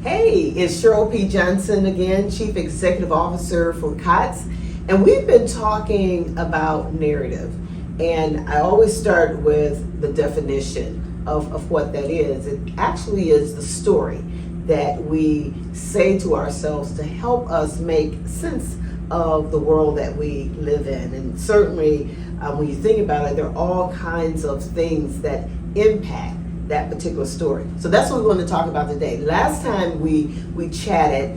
Hey, it's Cheryl P. Johnson again, Chief Executive Officer for COTS, and we've been talking about narrative. And I always start with the definition of what that is. It actually is the story that we say to ourselves to help us make sense of the world that we live in. And certainly, when you think about it, there are all kinds of things that impact that particular story. So that's what we want to talk about today. Last time we chatted,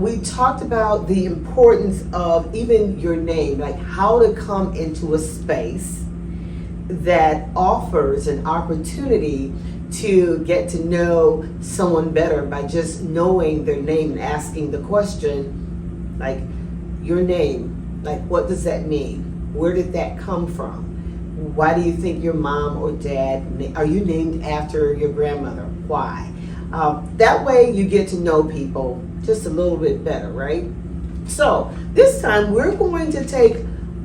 we talked about the importance of even your name, like how to come into a space that offers an opportunity to get to know someone better by just knowing their name and asking the question, like, your name, like, what does that mean? Where did that come from? Why do you think your mom or dad, are you named after your grandmother? Why? That way you get to know people just a little bit better, right? So this time we're going to take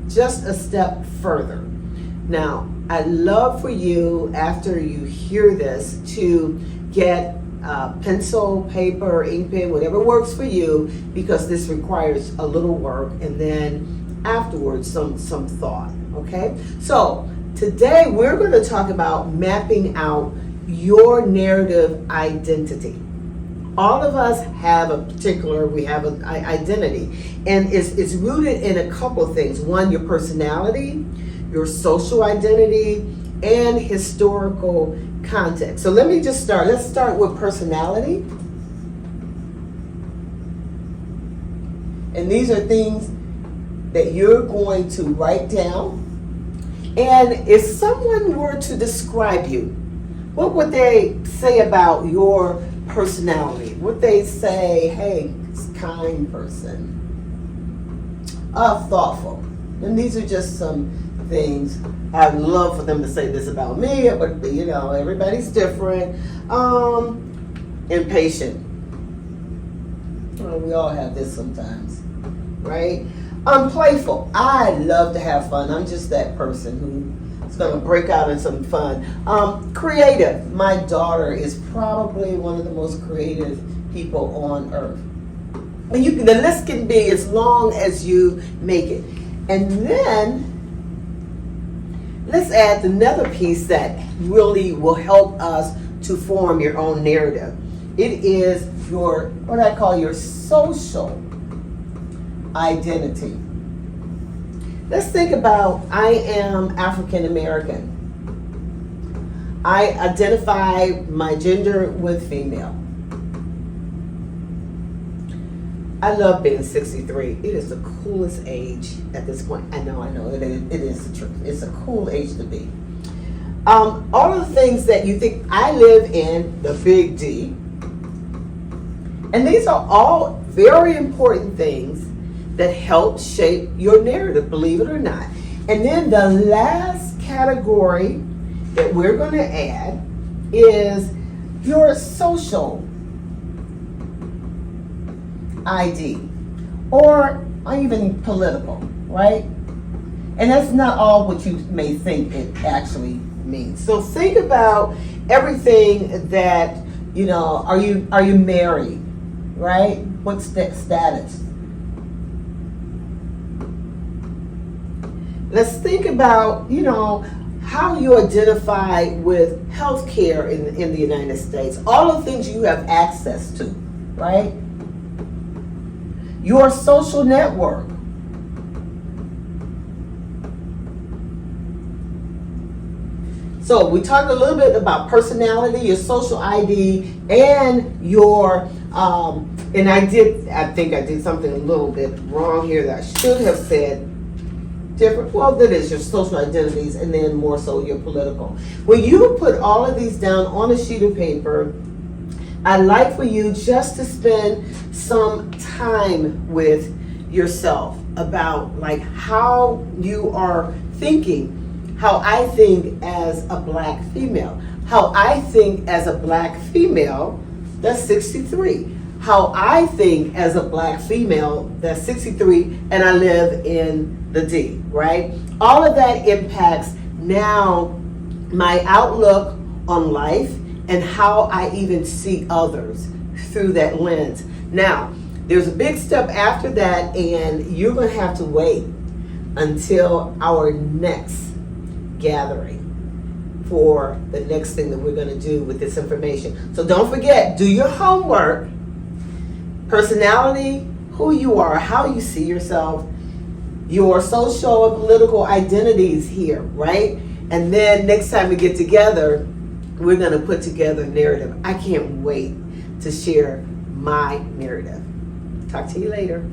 just a step further. Now, I'd love for you, after you hear this, to get pencil, paper, ink pen, whatever works for you, because this requires a little work, and then afterwards some thought. Okay, so today we're going to talk about mapping out your narrative identity. All of us have we have an identity, and it's rooted in a couple of things. One, your personality, your social identity, and historical context. So let's start with personality. And these are things that you're going to write down. And if someone were to describe you, what would they say about your personality? Would they say, hey, it's a kind person, thoughtful? And these are just some things. I'd love for them to say this about me, but everybody's different. Impatient. Well, we all have this sometimes, right? Playful. I love to have fun. I'm just that person who's going to break out in some fun. Creative. My daughter is probably one of the most creative people on earth. And the list can be as long as you make it. And then let's add another piece that really will help us to form your own narrative. It is what I call your social identity. Let's think about, I am African American. I identify my gender with female. I love being 63. It is the coolest age at this point. I know, it is the truth. It's a cool age to be. All of the things that you think, I live in the big D. And these are all very important things that help shape your narrative, believe it or not. And then the last category that we're going to add is your social ID, or even political, right? And that's not all what you may think it actually means. So think about everything that, are you married, right? What's that status? Let's think about, how you identify with healthcare in the United States. All the things you have access to, right? Your social network. So we talked a little bit about personality, your social ID, and your, and I think I did something a little bit wrong here that I should have said different. Well, that is your social identities, and then more so your political. When you put all of these down on a sheet of paper, I'd like for you just to spend some time with yourself about like how you are thinking, how I think as a black female. How I think as a black female, that's 63. How I think as a black female, that's 63, and I live in the D, right? All of that impacts now my outlook on life and how I even see others through that lens. Now, there's a big step after that, and you're going to have to wait until our next gathering for the next thing that we're going to do with this information. So don't forget, do your homework. Personality, who you are, how you see yourself, your social and political identities here, right? And then next time we get together, we're going to put together a narrative. I can't wait to share my narrative. Talk to you later.